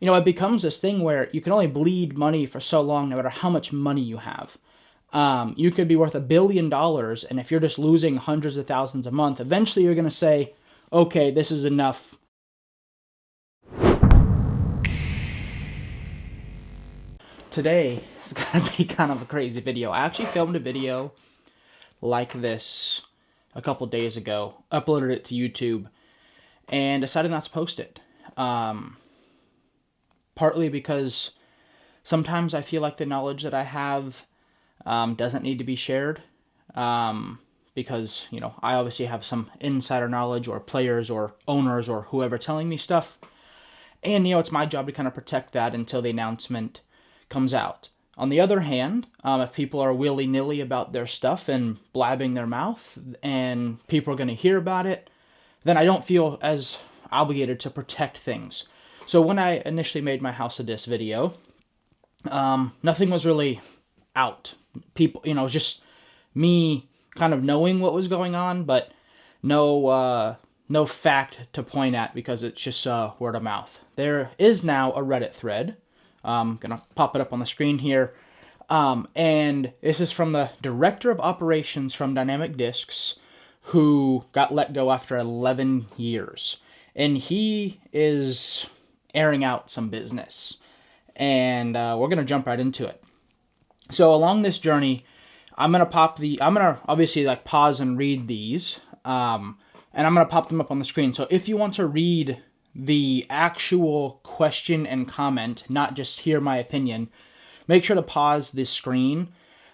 It becomes this thing where you can only bleed money for so long, no matter how much money you have. You could be worth $1 billion, and if you're just losing hundreds of thousands a month, eventually you're going to say, okay, this is enough. Today is going to be kind of a crazy video. I actually filmed a video like this a couple days ago, uploaded it to YouTube, and decided not to post it. Partly because sometimes I feel like the knowledge that I have doesn't need to be shared. Because, I obviously have some insider knowledge, or players or owners or whoever telling me stuff. And, it's my job to kind of protect that until the announcement comes out. On the other hand, if people are willy-nilly about their stuff and blabbing their mouth and people are going to hear about it, then I don't feel as obligated to protect things. So when I initially made my House of Dis video, nothing was really out. People, it was just me kind of knowing what was going on, but no fact to point at, because it's just word of mouth. There is now a Reddit thread. I'm going to pop it up on the screen here. And this is from the director of operations from Dynamic Discs, who got let go after 11 years. And he is airing out some business. And we're going to jump right into it. So along this journey, I'm going to obviously pause and read these. And I'm going to pop them up on the screen. So if you want to read the actual question and comment, not just hear my opinion, make sure to pause this screen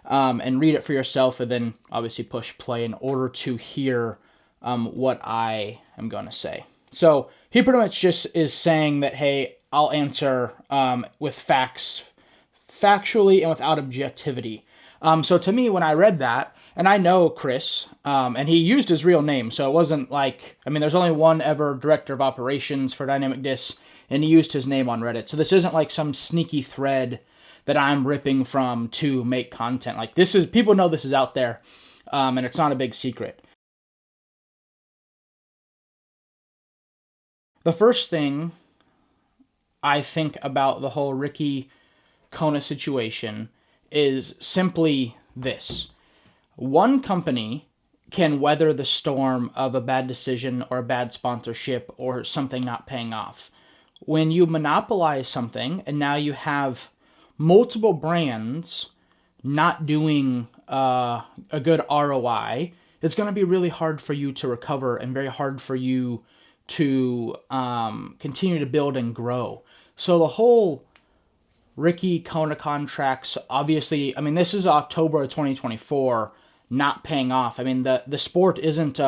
and read it for yourself, and then obviously push play in order to hear what I am going to say. So he pretty much just is saying that, hey, I'll answer with facts, factually and without objectivity. So to me, when I read that, and I know Chris, and he used his real name, so it wasn't there's only one ever director of operations for Dynamic Discs, and he used his name on Reddit. So this isn't like some sneaky thread that I'm ripping from to make content. People know this is out there, and it's not a big secret. The first thing I think about the whole Ricky Kona situation is simply this. One company can weather the storm of a bad decision or a bad sponsorship or something not paying off. When you monopolize something and now you have multiple brands not doing a good ROI, it's going to be really hard for you to recover and very hard for you to continue to build and grow. So the whole Ricky Kona contracts, obviously, this is October of 2024, not paying off. The sport isn't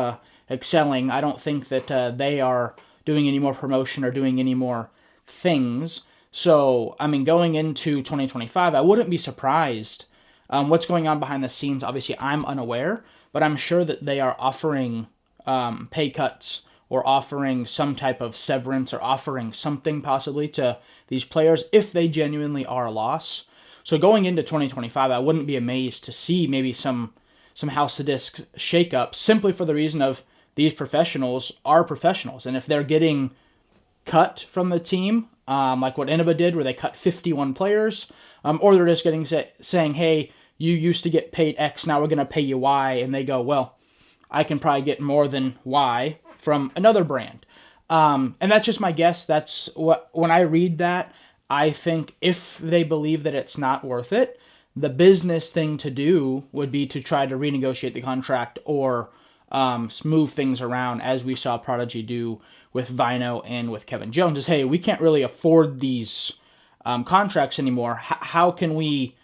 excelling. I don't think that they are doing any more promotion or doing any more things. So, going into 2025, I wouldn't be surprised. What's going on behind the scenes, obviously, I'm unaware, but I'm sure that they are offering pay cuts, or offering some type of severance, or offering something possibly to these players if they genuinely are a loss. So going into 2025, I wouldn't be amazed to see maybe some House of Discs shakeup, simply for the reason of these professionals are professionals. And if they're getting cut from the team, like what Innova did, where they cut 51 players, or they're just getting saying, hey, you used to get paid X, now we're going to pay you Y, and they go, well, I can probably get more than Y from another brand. And that's just my guess. That's what, when I read that, I think if they believe that it's not worth it, the business thing to do would be to try to renegotiate the contract, or move things around, as we saw Prodigy do with Vino and with Kevin Jones, is, hey, we can't really afford these contracts anymore. How can we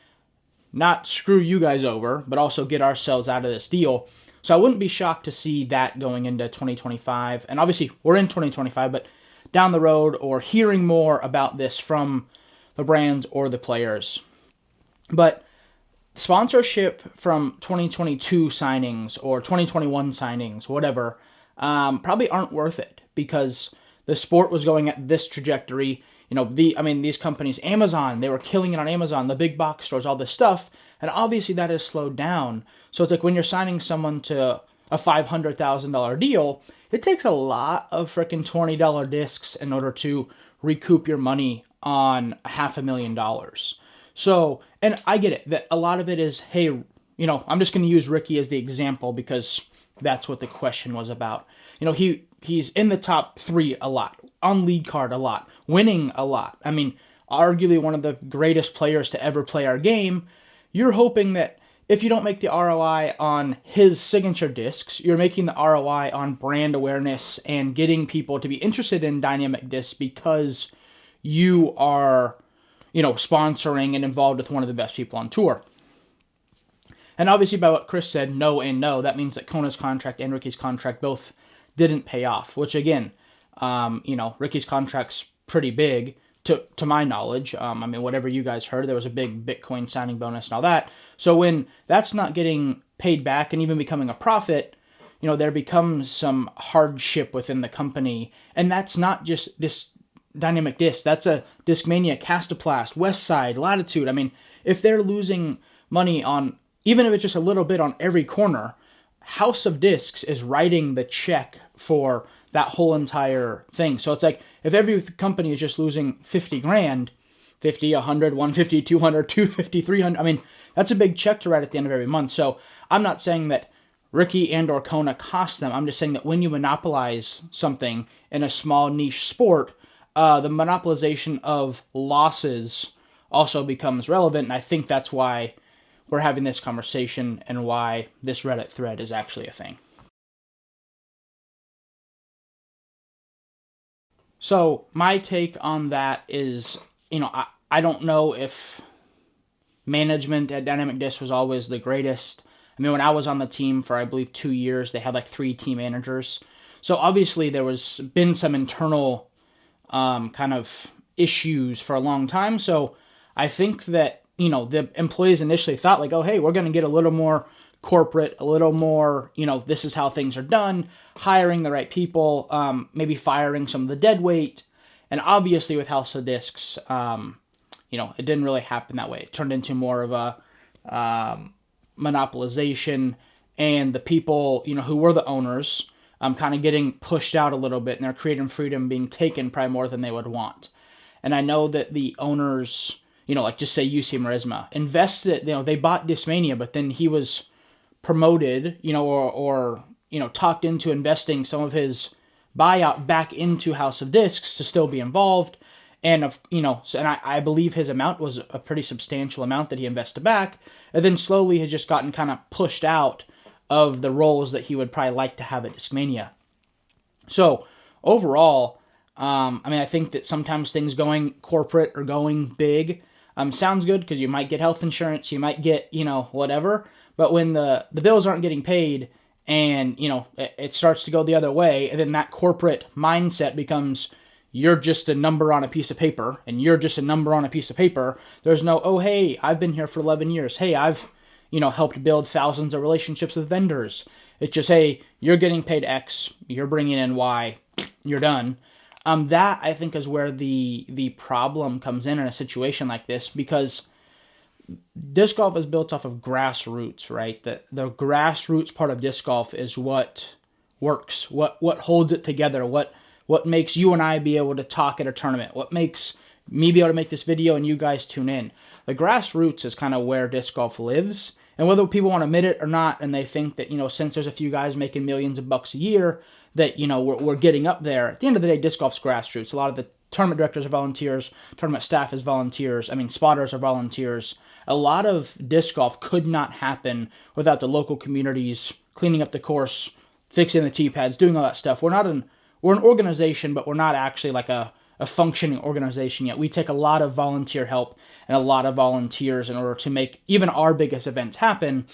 not screw you guys over, but also get ourselves out of this deal? So I wouldn't be shocked to see that going into 2025. And obviously, we're in 2025, but down the road, or hearing more about this from the brands or the players. But sponsorship from 2022 signings or 2021 signings, whatever, probably aren't worth it, because the sport was going at this trajectory. These companies, Amazon, they were killing it on Amazon, the big box stores, all this stuff, and obviously that has slowed down. So it's like when you're signing someone to a $500,000 deal, it takes a lot of freaking $20 discs in order to recoup your money on $500,000. So, and I get it that a lot of it is, hey, I'm just going to use Ricky as the example because that's what the question was about. He's in the top 3 a lot, on lead card a lot, winning a lot. I mean, arguably one of the greatest players to ever play our game. You're hoping that if you don't make the ROI on his signature discs, you're making the ROI on brand awareness and getting people to be interested in dynamic discs because you are, sponsoring and involved with one of the best people on tour. And obviously by what Chris said, no and no, that means that Kona's contract and Ricky's contract both didn't pay off, which again, Ricky's contract's pretty big to my knowledge. Whatever you guys heard, there was a big Bitcoin signing bonus and all that. So when that's not getting paid back and even becoming a profit, there becomes some hardship within the company. And that's not just this dynamic disc. That's a Discmania, Castoplast, Westside, Latitude. I mean, if they're losing money on, even if it's just a little bit on every corner, House of Discs is writing the check for that whole entire thing. So it's like, if every company is just losing 50 grand, 50, 100, 150, 200, 250, 300, I mean, that's a big check to write at the end of every month. So I'm not saying that Ricky and or Kona cost them. I'm just saying that when you monopolize something in a small niche sport, the monopolization of losses also becomes relevant. And I think that's why we're having this conversation and why this Reddit thread is actually a thing. So my take on that is, I don't know if management at Dynamic Disc was always the greatest. When I was on the team for, I believe, 2 years, they had like 3 team managers. So obviously there was been some internal kind of issues for a long time. So I think that, the employees initially thought like, oh, hey, we're going to get a little more corporate, a little more, this is how things are done, hiring the right people, maybe firing some of the dead weight. And obviously with House of Discs, it didn't really happen that way. It turned into more of a monopolization, and the people, who were the owners, kind of getting pushed out a little bit, and their creative freedom being taken probably more than they would want. And I know that the owners, like just say UC Marisma, invested, they bought Discmania, but then he was promoted, or talked into investing some of his buyout back into House of Discs to still be involved. And I believe his amount was a pretty substantial amount that he invested back, and then slowly has just gotten kind of pushed out of the roles that he would probably like to have at Discmania. So overall, I think that sometimes things going corporate or going big sounds good because you might get health insurance, you might get whatever. But when the bills aren't getting paid and it starts to go the other way, and then that corporate mindset becomes, you're just a number on a piece of paper, and you're just a number on a piece of paper. There's no, oh, hey, I've been here for 11 years. Hey, I've, helped build thousands of relationships with vendors. It's just, hey, you're getting paid X, you're bringing in Y, you're done. That, I think, is where the problem comes in a situation like this, because disc golf is built off of grassroots, right? The grassroots part of disc golf is what works, what holds it together, what makes you and I be able to talk at a tournament, what makes me be able to make this video and you guys tune in. The grassroots is kind of where disc golf lives, and whether people want to admit it or not, and they think that, since there's a few guys making millions of bucks a year, that, we're getting up there. At the end of the day, disc golf's grassroots. A lot of the tournament directors are volunteers, tournament staff is volunteers, spotters are volunteers. A lot of disc golf could not happen without the local communities cleaning up the course, fixing the tee pads, doing all that stuff. We're an organization, but we're not actually like a functioning organization yet. We take a lot of volunteer help and a lot of volunteers in order to make even our biggest events happen.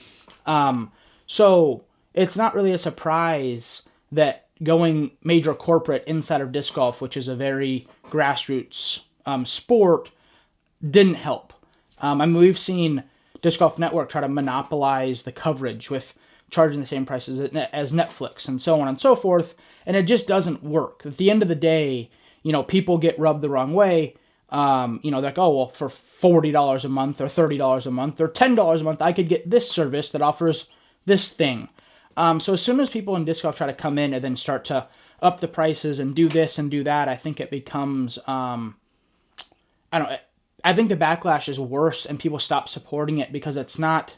So it's not really a surprise that going major corporate inside of disc golf, which is a very grassroots sport, didn't help. We've seen Disc Golf Network try to monopolize the coverage with charging the same prices as Netflix and so on and so forth, and it just doesn't work. At the end of the day, people get rubbed the wrong way. They're like, oh, well, for $40 a month or $30 a month or $10 a month, I could get this service that offers this thing. So as soon as people in disc golf try to come in and then start to up the prices and do this and do that, I think it becomes, I don't. I think the backlash is worse, and people stop supporting it because it's not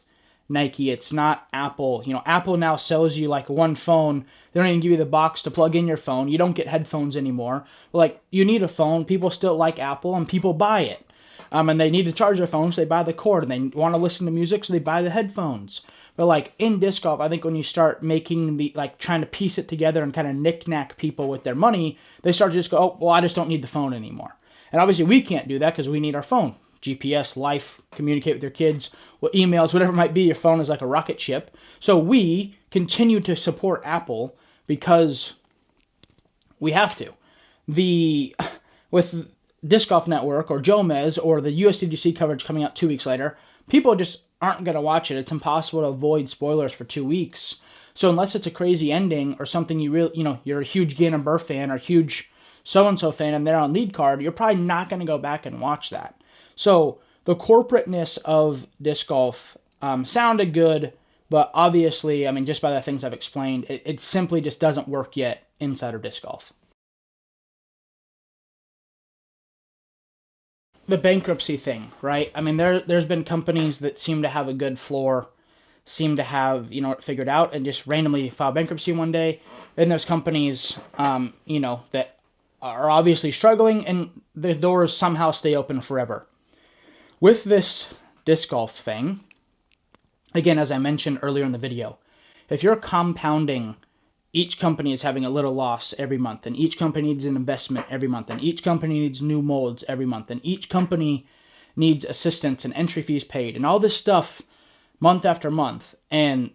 Nike, it's not Apple. Apple now sells you like one phone. They don't even give you the box to plug in your phone. You don't get headphones anymore. Like, you need a phone. People still like Apple, and people buy it. And they need to charge their phone, so they buy the cord, and they want to listen to music, so they buy the headphones. But like in disc golf, I think when you start making trying to piece it together and kind of knick-knack people with their money, they start to just go, oh, well, I just don't need the phone anymore. And obviously we can't do that because we need our phone. GPS, life, communicate with your kids, emails, whatever it might be. Your phone is like a rocket ship. So we continue to support Apple because we have to. With Disc Golf Network or Jomez or the USDGC coverage coming out 2 weeks later, people just aren't going to watch it. It's impossible to avoid spoilers for 2 weeks. So unless it's a crazy ending or something you're a huge Gannon Burr fan or a huge so-and-so fan and they're on lead card, you're probably not going to go back and watch that. So the corporateness of disc golf sounded good, but obviously, just by the things I've explained, it simply just doesn't work yet inside of disc golf. The bankruptcy thing, right? There's been companies that seem to have a good floor, seem to have, it figured out and just randomly file bankruptcy one day. And there's companies, that are obviously struggling and the doors somehow stay open forever. With this disc golf thing, again, as I mentioned earlier in the video, if you're compounding, each company is having a little loss every month, and each company needs an investment every month, and each company needs new molds every month, and each company needs assistance and entry fees paid, and all this stuff month after month. And,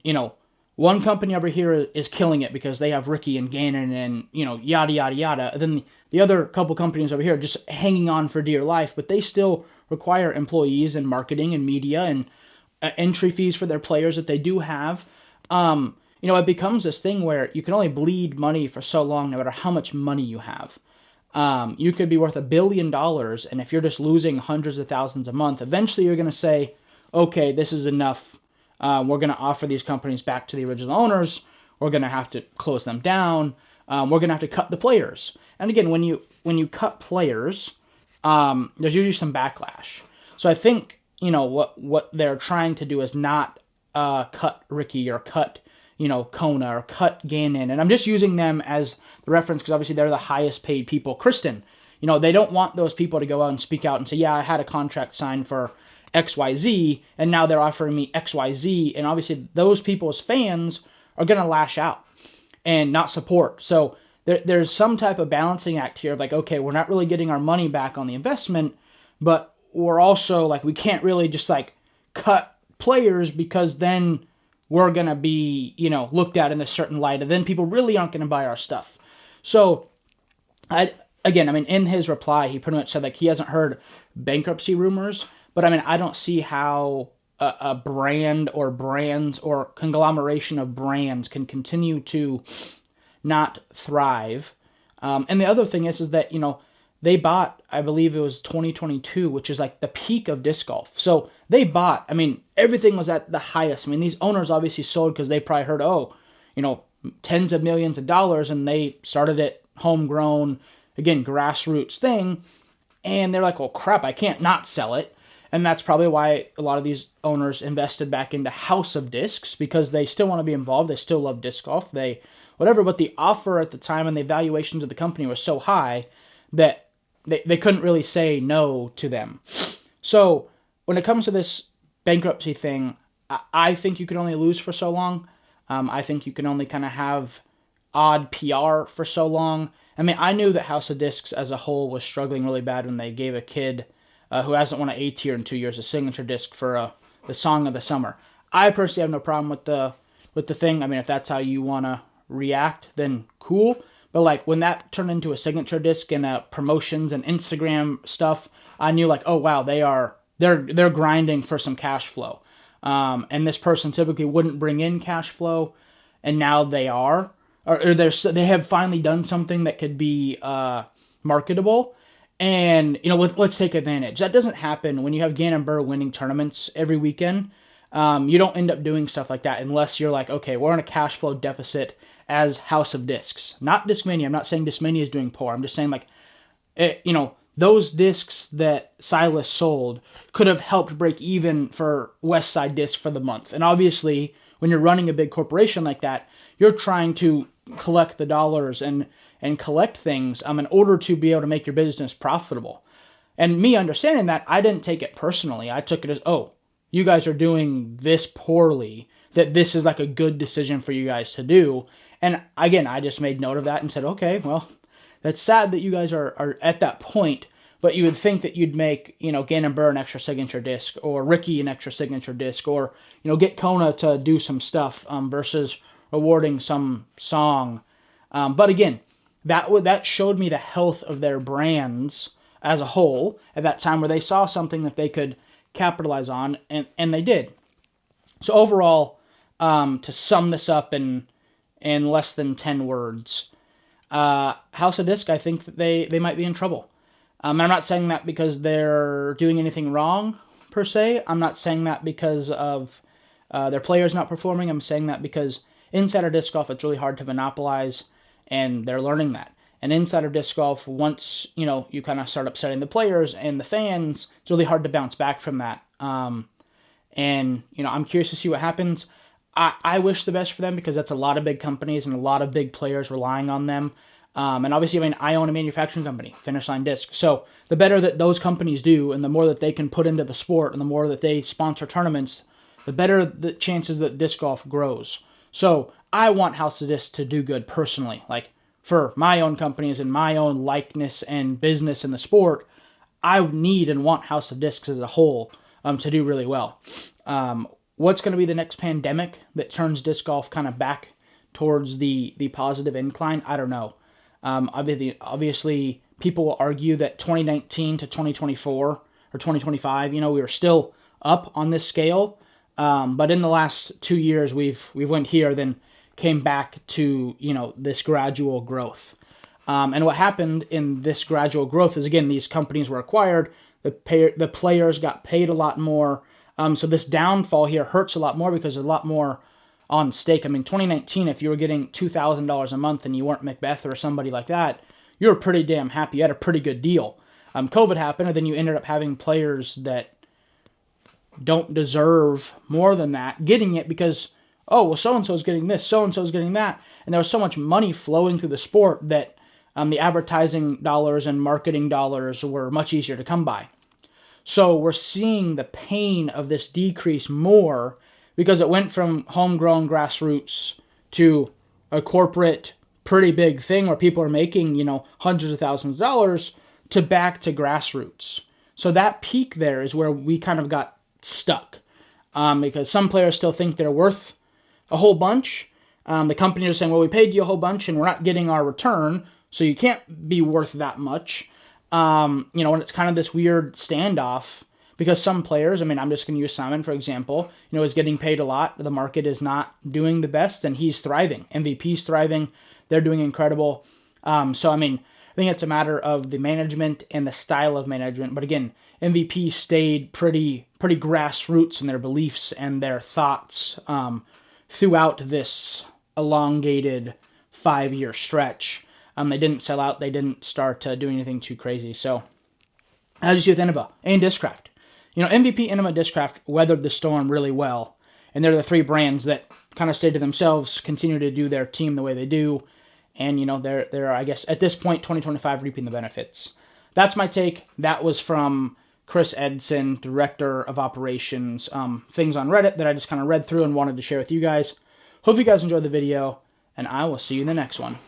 one company over here is killing it because they have Ricky and Gannon and, yada, yada, yada. And then the other couple companies over here are just hanging on for dear life, but they still require employees and marketing and media and entry fees for their players that they do have. It becomes this thing where you can only bleed money for so long, no matter how much money you have. You could be worth $1 billion, and if you're just losing hundreds of thousands a month, eventually you're going to say, okay, this is enough. We're going to offer these companies back to the original owners. We're going to have to close them down. We're going to have to cut the players. And again, when you cut players, there's usually some backlash. So I think, what they're trying to do is not cut Ricky or cut, Kona or cut Gannon. And I'm just using them as the reference because obviously they're the highest paid people. Kristen, they don't want those people to go out and speak out and say, yeah, I had a contract signed for XYZ, and now they're offering me XYZ. And obviously those people's fans are going to lash out and not support. So there's some type of balancing act here of like, okay, we're not really getting our money back on the investment, but we're also like, we can't really just like cut players because then we're going to be, looked at in a certain light, and then people really aren't going to buy our stuff. So in his reply, he pretty much said like he hasn't heard bankruptcy rumors, but I don't see how a brand or brands or conglomeration of brands can continue to not thrive. And the other thing is that, they bought, I believe it was 2022, which is like the peak of disc golf. So they bought, everything was at the highest. These owners obviously sold because they probably heard, tens of millions of dollars, and they started it homegrown, again, grassroots thing. And they're like, well, crap, I can't not sell it. And that's probably why a lot of these owners invested back into House of Discs, because they still want to be involved. They still love disc golf. But the offer at the time and the valuations of the company was so high that they couldn't really say no to them. So when it comes to this bankruptcy thing, I think you can only lose for so long. I think you can only kind of have odd PR for so long. I knew that House of Discs as a whole was struggling really bad when they gave a kid who hasn't won an A tier in 2 years a signature disc for the Song of the Summer. I personally have no problem with the thing. If that's how you want to react, then cool. But like when that turned into a signature disc and promotions and Instagram stuff, I knew like, oh wow, they're grinding for some cash flow. And this person typically wouldn't bring in cash flow, and now they are, or they have finally done something that could be marketable. And let's take advantage. That doesn't happen when you have Gannon Burr winning tournaments every weekend. You don't end up doing stuff like that unless you're like, okay, we're in a cash flow deficit as House of Discs, not Discmania. I'm not saying Discmania is doing poor. I'm just saying like, those discs that Silas sold could have helped break even for West Side Disc for the month. And obviously, when you're running a big corporation like that, you're trying to collect the dollars and collect things in order to be able to make your business profitable. And me understanding that, I didn't take it personally. I took it as, oh, you guys are doing this poorly, that this is like a good decision for you guys to do. And again, I just made note of that and said, okay, well, that's sad that you guys are at that point, but you would think that you'd make, Gannon Burr an extra signature disc, or Ricky an extra signature disc, or, get Kona to do some stuff versus rewarding some song. But again, that showed me the health of their brands as a whole at that time, where they saw something that they could capitalize on, and they did. So overall, to sum this up in less than 10 words, House of Disc, I think that they might be in trouble. I'm not saying that because they're doing anything wrong, per se. I'm not saying that because of their players not performing. I'm saying that because insider disc golf, it's really hard to monopolize, and they're learning that. And insider disc golf, once, you kind of start upsetting the players and the fans, it's really hard to bounce back from that. And, I'm curious to see what happens. I wish the best for them, because that's a lot of big companies and a lot of big players relying on them. And obviously, I own a manufacturing company, Finish Line Disc. So the better that those companies do, and the more that they can put into the sport, and the more that they sponsor tournaments, the better the chances that disc golf grows. So I want House of Disc to do good personally. Like, for my own companies and my own likeness and business in the sport, I need and want House of Discs as a whole to do really well. What's going to be the next pandemic that turns disc golf kind of back towards the positive incline? I don't know. Obviously, people will argue that 2019 to 2024 or 2025, we were still up on this scale. But in the last 2 years, we've went here, then came back to, this gradual growth. And what happened in this gradual growth is, again, these companies were acquired, the players got paid a lot more. So this downfall here hurts a lot more because there's a lot more on stake. 2019, if you were getting $2,000 a month and you weren't Macbeth or somebody like that, you were pretty damn happy. You had a pretty good deal. COVID happened, and then you ended up having players that don't deserve more than that getting it because, oh, well, so-and-so's getting this, so-and-so's getting that. And there was so much money flowing through the sport that the advertising dollars and marketing dollars were much easier to come by. So we're seeing the pain of this decrease more because it went from homegrown grassroots to a corporate pretty big thing where people are making, hundreds of thousands of dollars to back to grassroots. So that peak there is where we kind of got stuck because some players still think they're worth a whole bunch. The company is saying, well, we paid you a whole bunch and we're not getting our return, so you can't be worth that much. And it's kind of this weird standoff because some players, I'm just going to use Simon, for example, is getting paid a lot. The market is not doing the best and he's thriving. MVP's thriving. They're doing incredible. I think it's a matter of the management and the style of management. But again, MVP stayed pretty grassroots in their beliefs and their thoughts throughout this elongated 5-year stretch. They didn't sell out. They didn't start doing anything too crazy. So, as you see with Innova and Discraft, MVP, Innova, Discraft weathered the storm really well. And they're the three brands that kind of stayed to themselves, continue to do their team the way they do. And, they're, I guess, at this point, 2025, reaping the benefits. That's my take. That was from Chris Edson, Director of Operations, things on Reddit that I just kind of read through and wanted to share with you guys. Hope you guys enjoyed the video, and I will see you in the next one.